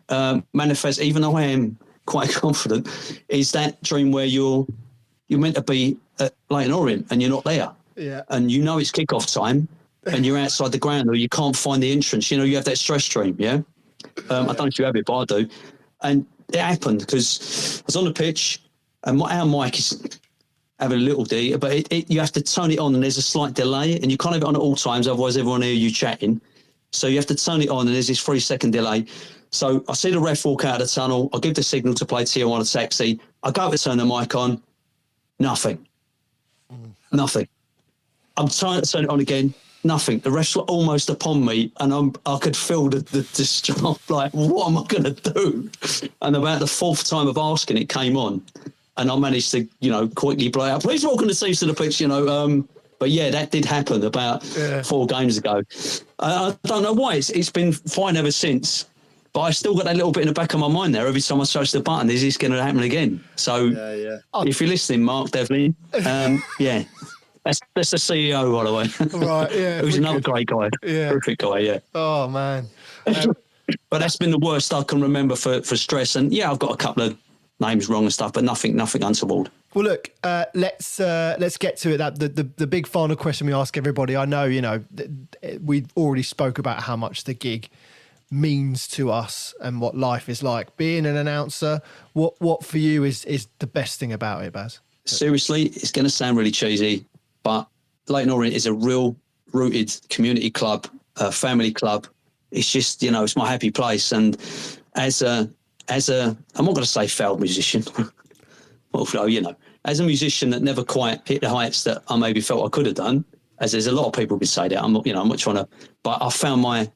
manifests, even though I am quite confident, is that dream where you're meant to be at Leyton Orient and you're not there. Yeah. And it's kickoff time and you're outside the ground or you can't find the entrance. You have that stress dream, yeah? I don't know if you have it, but I do. And it happened because I was on the pitch and our mic is having a little D, but you have to turn it on and there's a slight delay and you can't have it on at all times, otherwise everyone hear you chatting. So you have to turn it on and there's this 3-second delay. So I see the ref walk out of the tunnel. I give the signal to play Tier 1 taxi. I go to turn the mic on. Nothing. I'm trying to turn it on again. Nothing. The refs were almost upon me and I could feel the distress, like, what am I going to do? And about the fourth time of asking, it came on. And I managed to, quickly blow out, "Please welcome the teams to the pitch," But yeah, that did happen about 4 games ago. I don't know why. It's been fine ever since. But I still got that little bit in the back of my mind there. Every time I touch the button, is this going to happen again? So if you're listening, Mark, definitely. That's the CEO, by the way. Right, yeah. Who's another great guy. Yeah. Perfect guy, yeah. Oh, man. But that's been the worst I can remember for stress. And yeah, I've got a couple of names wrong and stuff, but nothing untoward. Well, look, let's get to it. That the big final question we ask everybody. I know, we already spoke about how much the gig means to us and what life is like. Being an announcer, what for you is the best thing about it, Baz? Seriously, it's going to sound really cheesy, but Leyton Orient is a real rooted community club, family club. It's just, it's my happy place. And as a I'm not going to say failed musician, well, as a musician that never quite hit the heights that I maybe felt I could have done, as there's a lot of people who say that, I'm not trying to, but I found my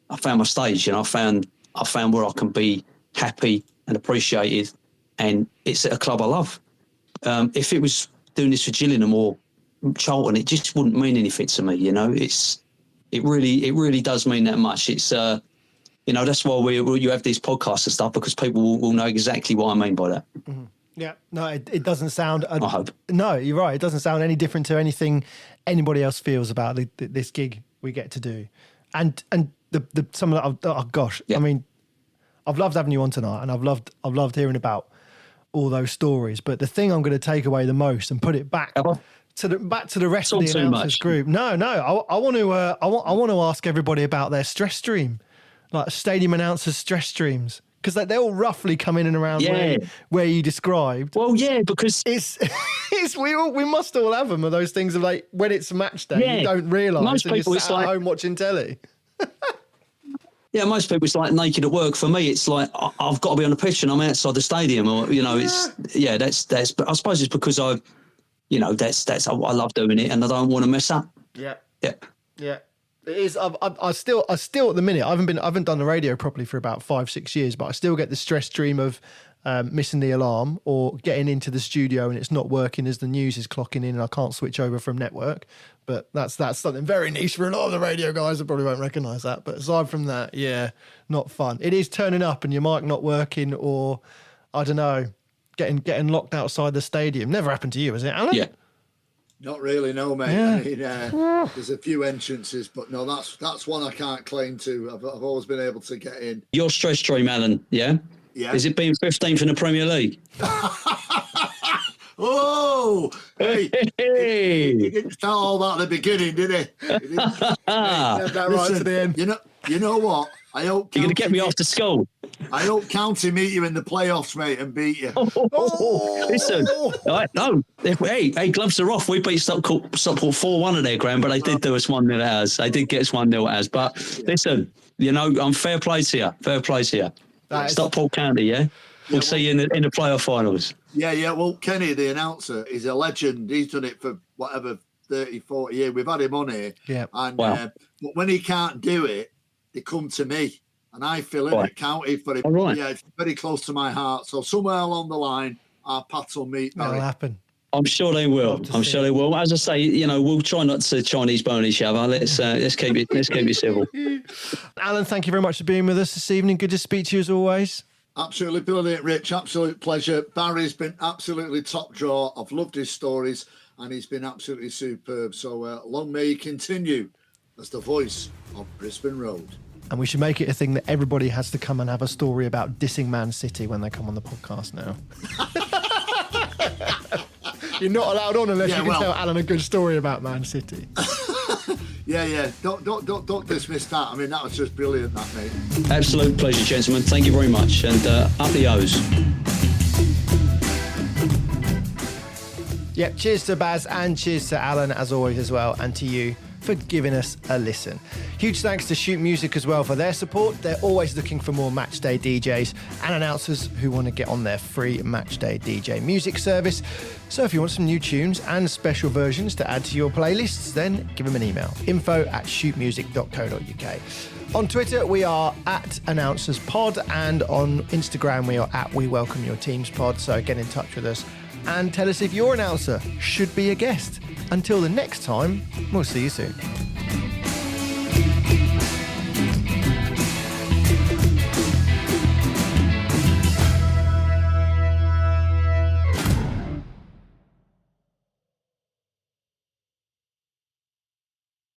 my stage, and I found where I can be happy and appreciated, and it's at a club I love. If it was doing this for Gillingham or Charlton, it just wouldn't mean anything to me. You know, it really does mean that much. It's you know, that's why you have these podcasts and stuff, because people will know exactly what I mean by that. Mm-hmm. Yeah, no, it doesn't sound. I hope. No, you're right. It doesn't sound any different to anything anybody else feels about this gig we get to do, and the some of that. Oh gosh, yeah. I mean, I've loved having you on tonight, and I've loved hearing about all those stories. But the thing I'm going to take away the most and put it back to the rest of the announcers group. No, I want to ask everybody about their stress stream, like stadium announcers' stress streams. Because they all roughly come in and around where you described. Well, yeah, because it's we must all have them. Of those things of like when it's match day, you don't realise. Most people, you're sat at home watching telly. Yeah, most people it's like naked at work. For me, it's like I've got to be on the pitch and I'm outside the stadium, or you know, that's. But I suppose it's because I love doing it and I don't want to mess up. Yeah. It is. I still at the minute. I haven't done the radio properly for about 5-6 years, but I still get the stress stream of missing the alarm or getting into the studio and it's not working as the news is clocking in and I can't switch over from network. But that's something very niche for a lot of the radio guys that probably won't recognise that. But aside from that, yeah, not fun. It is turning up and your mic not working, or I don't know, getting locked outside the stadium. Never happened to you, has it, Alan? Yeah. Not really, no, mate. Yeah. I mean, there's a few entrances, but no, that's one I can't claim to. I've always been able to get in. Your stress stream, Alan, yeah? Yeah. Is it being 15th in the Premier League? Oh, hey. He didn't start all that at the beginning, did he? He didn't. Right to the end. You know what? I hope you're going to get me after school. I hope County meet you in the playoffs, mate, and beat you. Listen, no. Hey, gloves are off. We beat Stockport 4-1 at their ground, but they did do us 1-0 at ours. They did get us 1-0 at ours. But listen, you know, I'm fair play to you. Fair play to you. Stockport County, yeah? We'll see you in the playoff finals. Yeah. Well, Kenny, the announcer, is a legend. He's done it for whatever, 30, 40 years. We've had him on here. Yeah. And but when he can't do it, they come to me. And I fill in at County for it. Right. Yeah, it's very close to my heart. So somewhere along the line, our paths will meet. That'll happen. I'm sure they will. I'm sure they will. As I say, you know, we'll try not to Chinese bone each other. Let's keep it civil. Alan, thank you very much for being with us this evening. Good to speak to you as always. Absolutely brilliant, Rich. Absolute pleasure. Barry's been absolutely top draw. I've loved his stories and he's been absolutely superb. So long may he continue as the voice of Brisbane Road. And we should make it a thing that everybody has to come and have a story about dissing Man City when they come on the podcast now. You're not allowed on unless you can tell Alan a good story about Man City. Yeah. Don't dismiss that. I mean, that was just brilliant, that, mate. Absolute pleasure, gentlemen. Thank you very much. And up the O's. Yep, cheers to Baz and cheers to Alan, as always, as well, and to you for giving us a listen. Huge thanks to Shoot Music as well for their support. They're always looking for more matchday DJs and announcers who want to get on their free matchday DJ music service. So if you want some new tunes and special versions to add to your playlists, then give them an email, info@shootmusic.co.uk. On Twitter, we are @AnnouncersPod, and on Instagram, we are @WeWelcomeYourTeamsPod. So get in touch with us and tell us if your announcer should be a guest. Until the next time, we'll see you soon.